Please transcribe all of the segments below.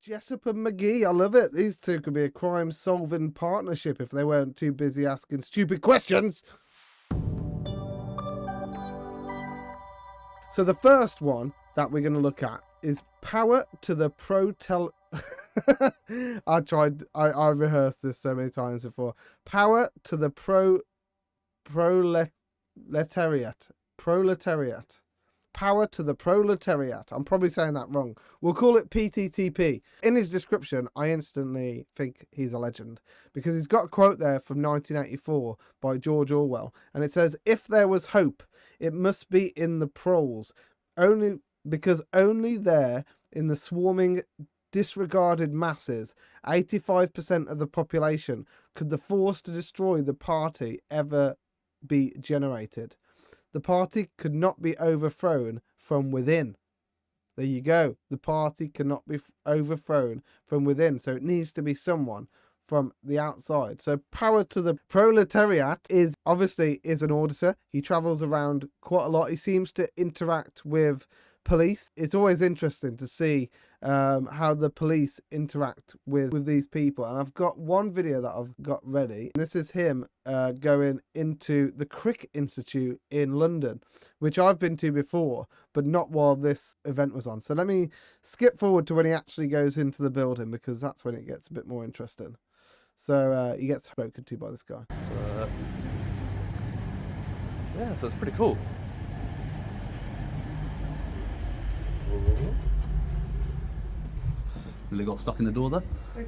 Jessup and McGee, I love it. These two could be a crime-solving partnership if they weren't too busy asking stupid questions. So the first one that we're going to look at is power to the I rehearsed this so many times before. Power to the proletariat. Power to the proletariat. I'm probably saying that wrong. We'll call it PTTP. In his description, I instantly think he's a legend because he's got a quote there from 1984 by George Orwell, and it says, "If there was hope, it must be in the proles, only there in the swarming, disregarded masses, 85% of the population, could the force to destroy the party ever be generated. The party could not be overthrown from within." There you go. The party cannot be overthrown from within. So it needs to be someone from the outside. So power to the proletariat is an auditor. He travels around quite a lot. He seems to interact with police. It's always interesting to see how the police interact with these people. And I've got one video that I've got ready. This is him going into the Crick Institute in London, which I've been to before, but not while this event was on. So let me skip forward to when he actually goes into the building, because that's when it gets a bit more interesting. So he gets spoken to by this guy. Yeah, so it's pretty cool. Really got stuck in the door there.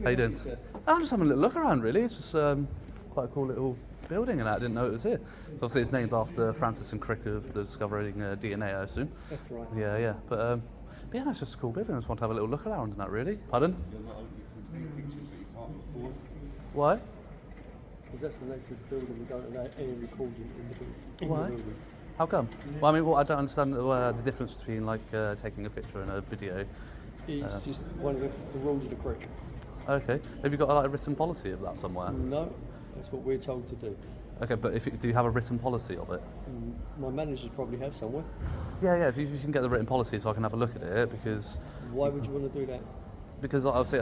How you doing? I'm just having a little look around, really. It's just quite a cool little building, and I didn't know it was here. Obviously, it's named after Francis and Crick of the discovering DNA, I assume. That's right. Yeah. But yeah, it's just a cool building. I just want to have a little look around in that, really. Pardon? Why? Because that's the nature of the building. We don't allow any recording in the building. Why? How come? Well, I mean, I don't understand the difference between like taking a picture and a video. It's just one of the rules of the Crick. Okay. Have you got like a written policy of that somewhere? No, that's what we're told to do. Okay, but do you have a written policy of it? My managers probably have somewhere. Yeah. If you can get the written policy so I can have a look at it, because... Why would you want to do that? Because obviously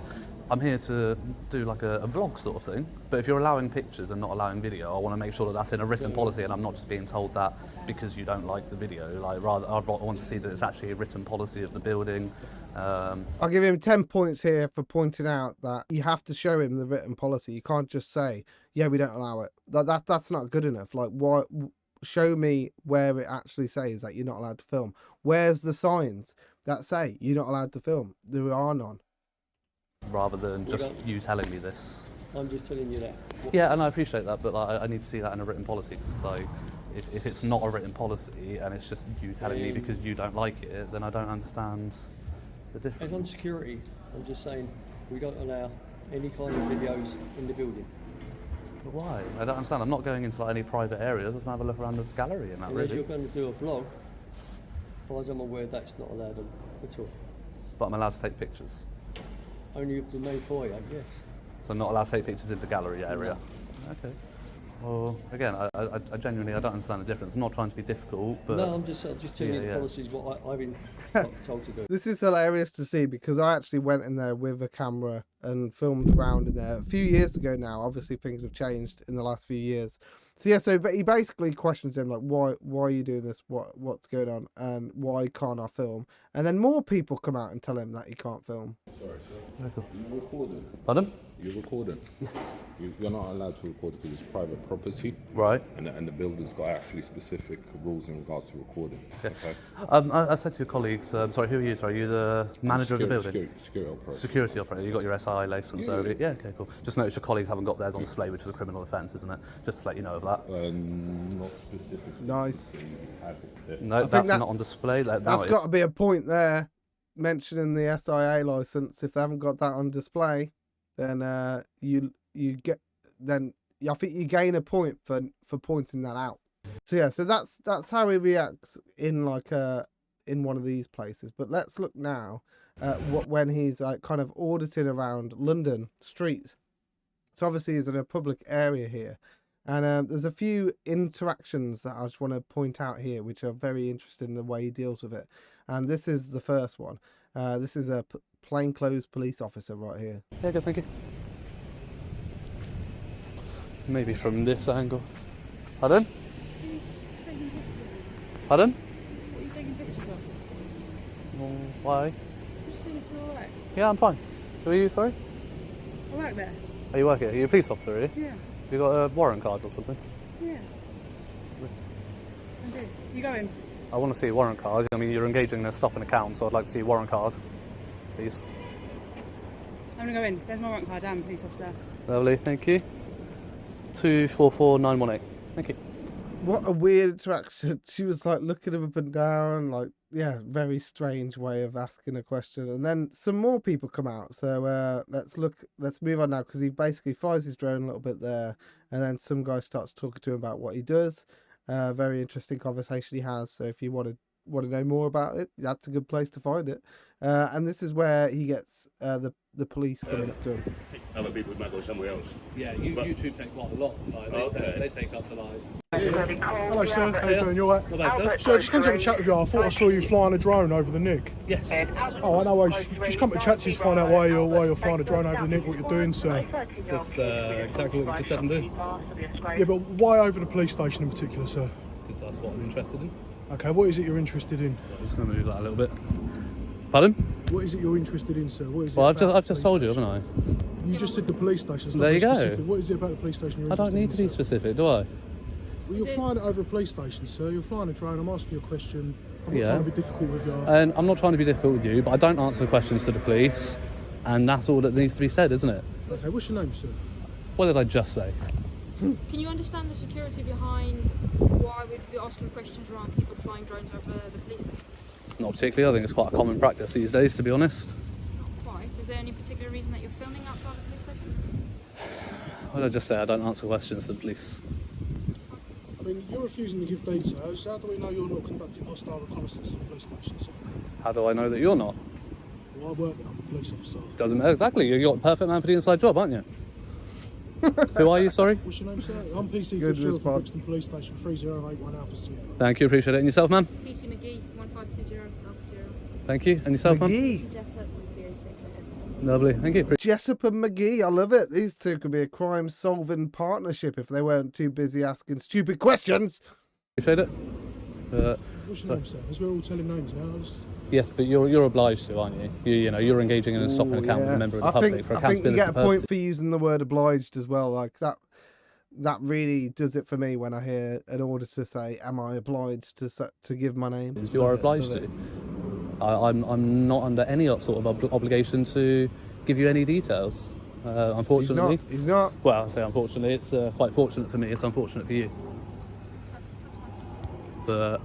I'm here to do like a vlog sort of thing, but if you're allowing pictures and not allowing video, I want to make sure that that's in a written policy, and I'm not just being told that because you don't like the video. Like, rather, I want to see that it's actually a written policy of the building. I'll give him 10 points here for pointing out that you have to show him the written policy. You can't just say, yeah, we don't allow it. That's not good enough. Like, what? Show me where it actually says that you're not allowed to film. Where's the signs that say you're not allowed to film? There are none. Rather than just you telling me this. I'm just telling you that. Yeah, and I appreciate that, but like, I need to see that in a written policy. Cause it's like, if it's not a written policy and it's just you telling me because you don't like it, then I don't understand the difference. As I'm security, I'm just saying we don't allow any kind of videos in the building. But why? I don't understand. I'm not going into like any private areas. I just want to have a look around the gallery and that. Unless you're going to do a vlog, as far as I'm aware, that's not allowed at all. But I'm allowed to take pictures. Only of the main foyer, yes. So I'm not allowed to take pictures in the gallery area? No. Okay. Well, again, I genuinely, I don't understand the difference. I'm not trying to be difficult, but... No, I'm just telling you the policies, what I've been told to do. This is hilarious to see, because I actually went in there with a camera and filmed around in there a few years ago now. Obviously, things have changed in the last few years. So yeah, but he basically questions him, like, why are you doing this? What's going on? And why can't I film? And then more people come out and tell him that he can't film. Sorry, sir. Very cool. You're recording. Pardon? You're recording. Yes. You're not allowed to record because it's private property. Right. And the building's got actually specific rules in regards to recording. Okay. I said to your colleagues, sorry, who are you? Sorry, are you the manager of the building? Security operator. Security operator. You got your SI license over it? Yeah, okay, cool. Just notice your colleagues haven't got theirs on display, which is a criminal offence, isn't it? Just to let you know of that. Not specifically. Nice. No, that's not on display. That's got to be a point there, mentioning the SIA license. If they haven't got that on display, then I think you gain a point for pointing that out. So yeah, so that's how he reacts in in one of these places. But let's look now at when he's kind of auditing around London streets. So obviously he's in a public area here, and there's a few interactions that I just want to point out here, which are very interesting in the way he deals with it. And this is the first one. This is a plainclothes police officer right here. Yeah, good, thank you. Maybe from this angle. Pardon? Pardon? What are you taking pictures of? Why? Just seeing if you're alright. Yeah, I'm fine. Who are you, sorry? I work there. Are you working? Are you a police officer, are you? Yeah. You got a warrant card or something? Yeah. I do. You going? I want to see a warrant card. I mean, you're engaging in a stop and account, so I'd like to see a warrant card, please. I'm gonna go in. There's my warrant card. I'm a police officer. Lovely, thank you. 244918. Thank you. What a weird interaction. She was like looking him up and down, like, yeah, very strange way of asking a question. And then some more people come out. So let's move on now, because he basically flies his drone a little bit there, and then some guy starts talking to him about what he does. Very interesting conversation he has. So if you want to know more about it, that's a good place to find it. And this is where he gets the police coming up to him. Other people might go somewhere else. Yeah, But- YouTube take quite a lot. Like, Okay. they take up to like... Hello, sir. How you doing? You alright? Not bad, sir. So, just come to have a chat with you. I thought I saw you flying a drone over the Nick. Yes. Oh, I know. I just come to chat to you to find out why you're flying a drone over the Nick, what you're doing, sir. That's exactly what you just said and do. Yeah, but why over the police station in particular, sir? Because that's what I'm interested in. Okay, what is it you're interested in? I'm just going to move that a little bit. Pardon? What is it you're interested in, sir? What is Well, it I've about just the told you, police haven't I? station? You just said the police station. It's not There you very go. specific. What is it about the police station you're I don't interested need to be in, sir? specific, do I? Well, you're flying it over a police station, sir. You're flying a drone. I'm asking you a question. I'm not Yeah. trying to be difficult with you. And I'm not trying to be difficult with you, but I don't answer the questions to the police, and that's all that needs to be said, isn't it? Okay, what's your name, sir? What did I just say? Can you understand the security behind why we'd be asking questions around people flying drones over the police station? Not particularly. I think it's quite a common practice these days, to be honest. Not quite. Is there any particular reason that you're filming outside the police station? What did I just say? I don't answer questions to the police. I mean, you're refusing to give details. How do we know you're not conducting hostile reconnaissance at the police station, sir? How do I know that you're not? Well, I work there. I'm a police officer. Doesn't matter. Exactly. You're the perfect man for the inside job, aren't you? Who are you, sorry? What's your name, sir? I'm PC Good Fitzgerald from response. Brixton Police Station 3081 Alpha Sierra. Thank you, appreciate it. And yourself, ma'am? PC McGee, 1520 Alpha Zero. Thank you. And yourself, ma'am? McGee. Jessup, 306 seconds. Lovely. Thank you. Jessup and McGee, I love it. These two could be a crime-solving partnership if they weren't too busy asking stupid questions. Appreciate it. What's your name, sir? As we're all telling names now. Yes, but you're obliged to, aren't you? You know, you're engaging in a stop and account with a member of the public for I think you accountability get a point purposes. for using the word obliged as well. Like that really does it for me when I hear an auditor say, "Am I obliged to give my name?" You are Love it, obliged love to. it. I'm not under any sort of obligation to give you any details. Unfortunately. He's not. Well, I say unfortunately. It's quite fortunate for me. It's unfortunate for you. But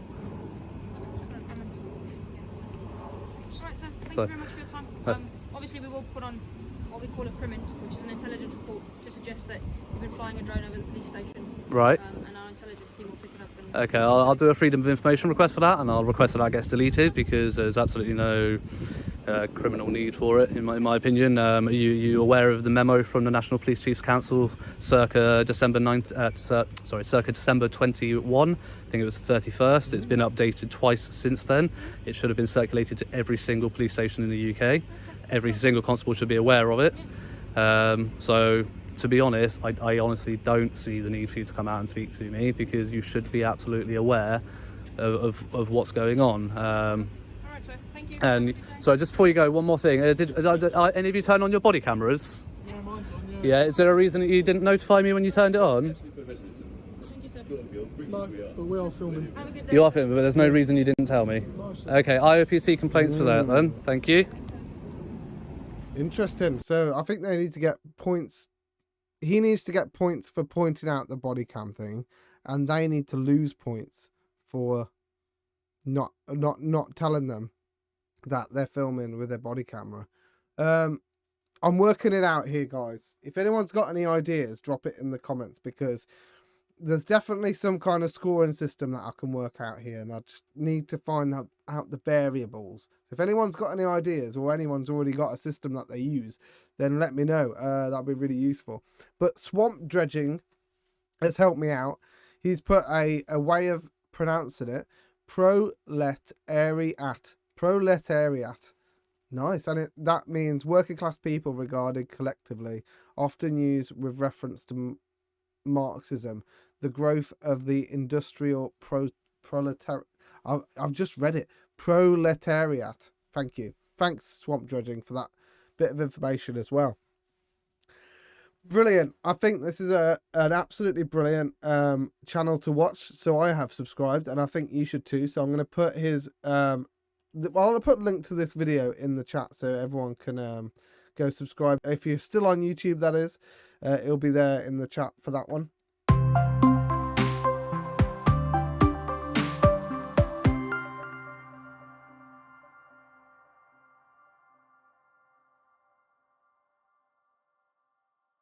Alright, sir. Thank So- you very much for your time. Obviously, we will put on what we call a PRIMINT, which is an intelligence report to suggest that you've been flying a drone over the police station. right. And our intelligence team will pick it up. And Okay, I'll do a freedom of information request for that, and I'll request that that gets deleted because there's absolutely no criminal need for it, in my opinion. Are you aware of the memo from the National Police Chiefs Council circa December 21? I think it was the 31st. It's been updated twice since then. It should have been circulated to every single police station in the UK. Every single constable should be aware of it. So, to be honest, I honestly don't see the need for you to come out and speak to me because you should be absolutely aware of what's going on. Alright, sir. Thank you. And so, just before you go, one more thing. Did any of you turn on your body cameras? Yeah, mine's on, yeah. Yeah. Is there a reason that you didn't notify me when you turned it on? Thank you, sir. No, but we are filming. Have a good day. You are filming, but there's no reason you didn't tell me. No, sir. Okay, IOPC complaints for that then. Thank you. Interesting. So I think they need to get points. He needs to get points for pointing out the body cam thing, and they need to lose points for not telling them that they're filming with their body camera. I'm working it out here, guys. If anyone's got any ideas, drop it in the comments because there's definitely some kind of scoring system that I can work out here, and I just need to find out the variables. If anyone's got any ideas or anyone's already got a system that they use, then let me know. That'd be really useful. But Swamp Dredging has helped me out. He's put a way of pronouncing it. Proletariat. Proletariat. Nice, and that means working class people regarded collectively, often used with reference to Marxism, the growth of the industrial proletariat. I've just read it. Proletariat. Thank you. Thanks, Swamp Dredging, for that bit of information as well. Brilliant. I think this is an absolutely brilliant channel to watch. So I have subscribed, and I think you should too. So I'm going to put his I'm going to put a link to this video in the chat so everyone can go subscribe. If you're still on YouTube, that is, it'll be there in the chat for that one.